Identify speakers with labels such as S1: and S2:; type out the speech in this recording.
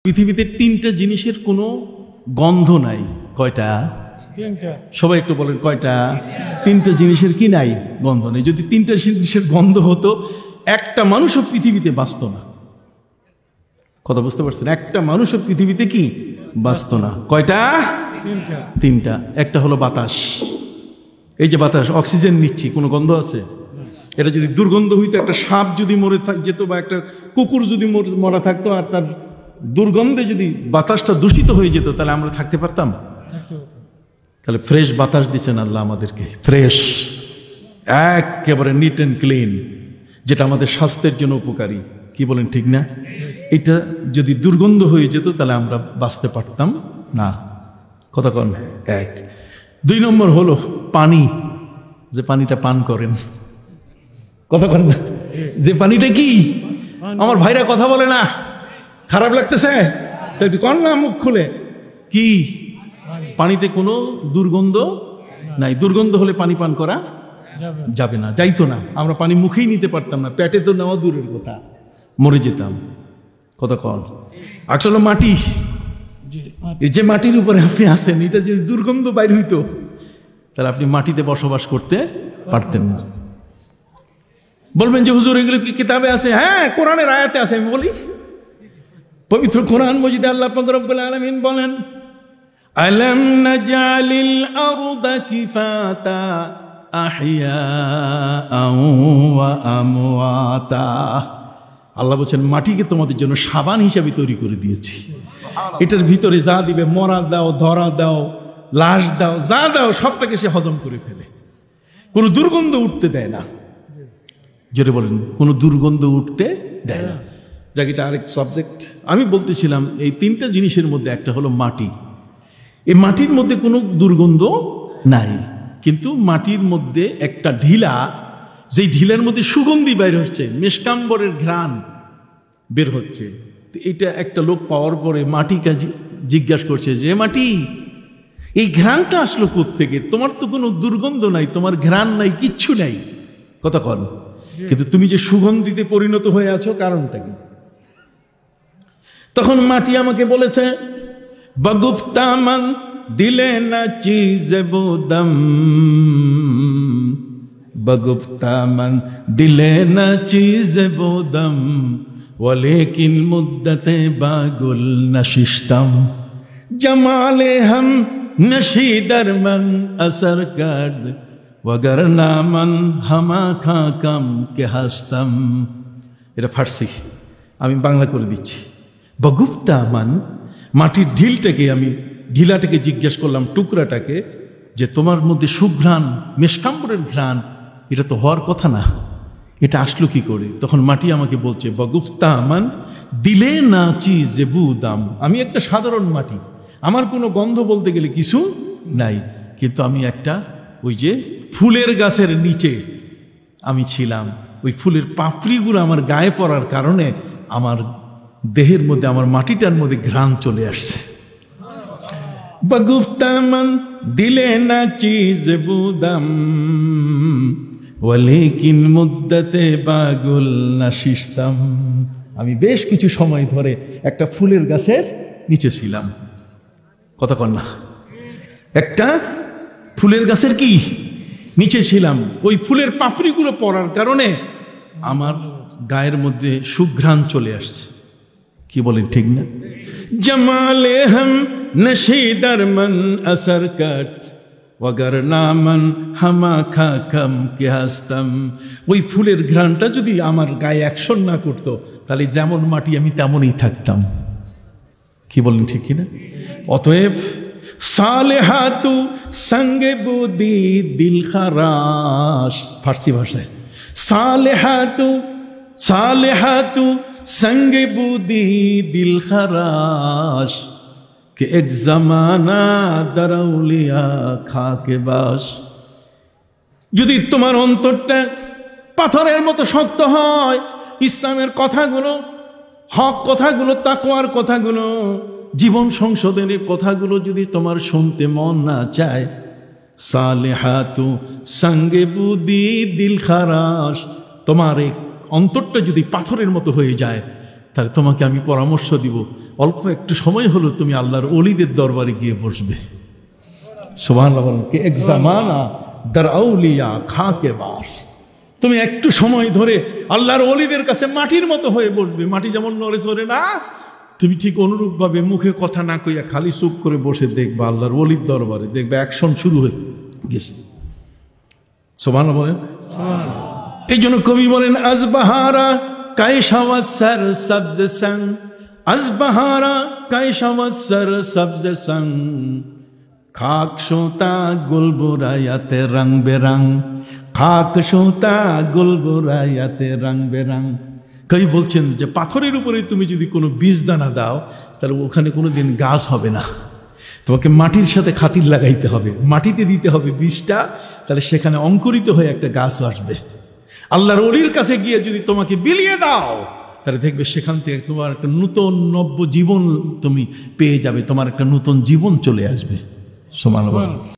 S1: পৃথিবীতে তিনটা জিনিসের কোনো গন্ধ নাই। কয়টা? সবাই একটু বলেন কয়টা? তিনটা জিনিসের কি নাই? গন্ধ নেই। যদি তিনটা জিনিসের গন্ধ হতো একটা মানুষও পৃথিবীতে বাঁচত না। কথা বুঝতে পারছেন? একটা মানুষও পৃথিবীতে কি বাঁচত না। কয়টা? তিনটা। একটা হলো বাতাস। এই যে বাতাস, অক্সিজেন নিচ্ছি, কোনো গন্ধ আছে? এটা যদি দুর্গন্ধ হইতো, একটা সাপ যদি মরে যেত বা একটা কুকুর যদি মরা থাকতো আর তার দুর্গন্ধে যদি বাতাসটা দূষিত হয়ে যেত, তাহলে আমরা থাকতে পারতাম? তাহলে ফ্রেশ বাতাস দিচ্ছেন আল্লাহ আমাদেরকে, ফ্রেশ, একেবারে নিট অ্যান্ড ক্লিন, যেটা আমাদের স্বাস্থ্যের জন্য উপকারী। কি বলেন, ঠিক না? এটা যদি দুর্গন্ধ হয়ে যেত তাহলে আমরা বাঁচতে পারতাম না। কথা কন? এক। দুই নম্বর হলো পানি, যে পানিটা পান করেন। কথা কন না? যে পানিটা কি? আমার ভাইরা কথা বলে না, খারাপ লাগতেছে তো একটু কন না মুখ খুলে। কি? পানিতে কোনো দুর্গন্ধ নাই। দুর্গন্ধ হলে পানি পান করা যাবে না, যাইতো না। আমরা পানি মুখেই নিতে পারতাম না, পেটে তো নেওয়া দূরের কথা, মরে যেতাম। কথা কন? আসলে মাটি, এই যে মাটির উপরে আপনি আছেন, এটা যদি দুর্গন্ধ বাইর হইতো তাহলে আপনি মাটিতে বসবাস করতে পারতেন না। বলবেন যে হুজুর এগুলো কি কিতাবে আছে? হ্যাঁ, কোরআনের আয়াতে আছে। আমি বলি, পবিত্র কোরআন মজিদে আল্লাহ পাক রব্বুল আলামিন বলেন, আলাম নাজআলিল আরদা কিফাতা আহইয়াআন ওয়া আমওয়াতা। আল্লাহ বলেন মাটিকে তোমাদের জন্য সাবান হিসাবে তৈরি করে দিয়েছি। এটার ভিতরে যা দিবে, মরা দাও, ধরা দাও, লাশ দাও, যা দাও সবটাকে সে হজম করে ফেলে, কোনো দুর্গন্ধ উঠতে দেয় না। জোরে বলেন, কোনো দুর্গন্ধ উঠতে দেয় না। যাক, এটা আরেক সাবজেক্ট। আমি বলতেছিলাম এই তিনটা জিনিসের মধ্যে একটা হলো মাটি। এই মাটির মধ্যে কোনো দুর্গন্ধ নাই, কিন্তু মাটির মধ্যে একটা ঢিলা, যেই ঢিলার মধ্যে সুগন্ধি বের হচ্ছে, মেশকাম্বরের ঘ্রাণ বের হচ্ছে। এটা একটা লোক পাওয়ার পরে মাটিকে জিজ্ঞাসা করছে যে মাটি, এই ঘ্রাণটা আসলো কোত্থেকে? তোমার তো কোনো দুর্গন্ধ নাই, তোমার ঘ্রাণ নাই, কিচ্ছু নাই। কথা কন? কিন্তু তুমি যে সুগন্ধিতে পরিণত হয়ে আছো, কারণটা কি? তখন মাটি আমাকে বলেছে, বগুফতামান দিলে না চিজ বোদম, বগুফতামান দিলে না চিজ বোদম, ওয়ালেকিন মুদ্দতে বাগুল নশিশতম, জমালে হাম নশীদর মন আসর করদ, ওয়াগরনা মন হামা খাকাম কে হাসতম। এটা ফার্সি, আমি বাংলা করে দিচ্ছি। বগুফতা মান, মাটির ঢিলটাকে, আমি ঢিলাটাকে জিজ্ঞেস করলাম, টুকরাটাকে, যে তোমার মধ্যে সুঘ্রাণ, মেশকাম্বরের ঘ্রাণ, এটা তো হওয়ার কথা না, এটা আসলো কি করে? তখন মাটি আমাকে বলছে, বগুফতা মান দিলে না চিজ বুদাম, আমি একটা সাধারণ মাটি, আমার কোনো গন্ধ বলতে গেলে কিছু নাই, কিন্তু আমি একটা ওই যে ফুলের গাছের নিচে আমি ছিলাম, ওই ফুলের পাপড়িগুলো আমার গায়ে পড়ার কারণে আমার দেহের মধ্যে, আমার মাটিটার মধ্যে ঘ্রাণ চলে আসছে। বগুফতামান দিলে না চিজ বুদাম, ওয়ালেকিন মুদ্দতে বাগুল নশিশতম। আমি বেশ কিছু সময় ধরে একটা ফুলের গাছের নিচে ছিলাম। কথা কন না? একটা ফুলের গাছের কি নিচে ছিলাম, ওই ফুলের পাপড়িগুলো পড়ার কারণে আমার গায়ের মধ্যে সুঘ্রাণ চলে আসছে। কি বলেন, ঠিক না? জমালে হাম নশীদর মন আসর করদ, ওয়াগরনা মন হামা খাকাম কে হাসতম। ওই ফুলের ঘ্রাণটা যদি আমার গায়ে অ্যাকশন না করতো, তাহলে যেমন মাটি আমি তেমনই থাকতাম। কি বলেন, ঠিক না? অতএব সালেহাতু সঙ্গে বুদি দিল খারাস, ফার্সি ভাষায়, সালেহাতু সালেহাতু সঙ্গে বুদি দিল খারাস, কে এক জামানা দরৌলিয়া খাকে বাস। যদি তোমার অন্তরটা পাথরের মতো শক্ত হয়, ইসলামের কথাগুলো, হক কথাগুলো, তাকওয়ার কথাগুলো, জীবন সংশোধনের কথাগুলো যদি তোমার শুনতে মন না চায়, সালেহাতু সঙ্গে বুদি দিল খারাস, তোমার এই অন্তরটা যদি পাথরের মতো হয়ে যায়, তাহলে তোমাকে আমি পরামর্শ দিব, অল্প একটু সময় হলো তুমি আল্লাহর ওলিদের দরবারে গিয়ে বসবে। সুবহানাল্লাহ বলেন, কে এক জামানা দার আউলিয়া খাকে বাস। তুমি একটু সময় ধরে আল্লাহর ওলিদের কাছে মাটির মতো হয়ে বসবে। মাটি যেমন নড়ে চড়ে না, তুমি ঠিক অনুরূপ ভাবে মুখে কথা না কইয়া খালি চুপ করে বসে দেখবা আল্লাহর ওলির দরবারে, দেখবে অ্যাকশন শুরু হয়ে গেছে। সুবহানাল্লাহ বলেন। এই জন্য কবি বলেন, আজবাহারা কায়শাওয়াসর সবজ সং, আজবাহারা কায়শাওয়াসর সবজ সং, খাক সোতা গুলবুরায়াতে রং বেরং, খাক সোতা গুলবুরায়াতে রং বেরং। কবি বলছেন যে পাথরের উপরে তুমি যদি কোনো বীজ দানা দাও, তাহলে ওখানে কোনোদিন গাছ হবে না। তোমাকে মাটির সাথে খাতির লাগাইতে হবে, মাটিতে দিতে হবে বীজটা, তাহলে সেখানে অঙ্কুরিত হয়ে একটা গাছ আসবে। আল্লাহর ওলির কাছে গিয়ে যদি তোমাকে বিলিয়ে দাও, তাহলে দেখবে সেখান থেকে তোমার একটা নূতন নব্য জীবন তুমি পেয়ে যাবে, তোমার একটা নূতন জীবন চলে আসবে। সুবহানাল্লাহ।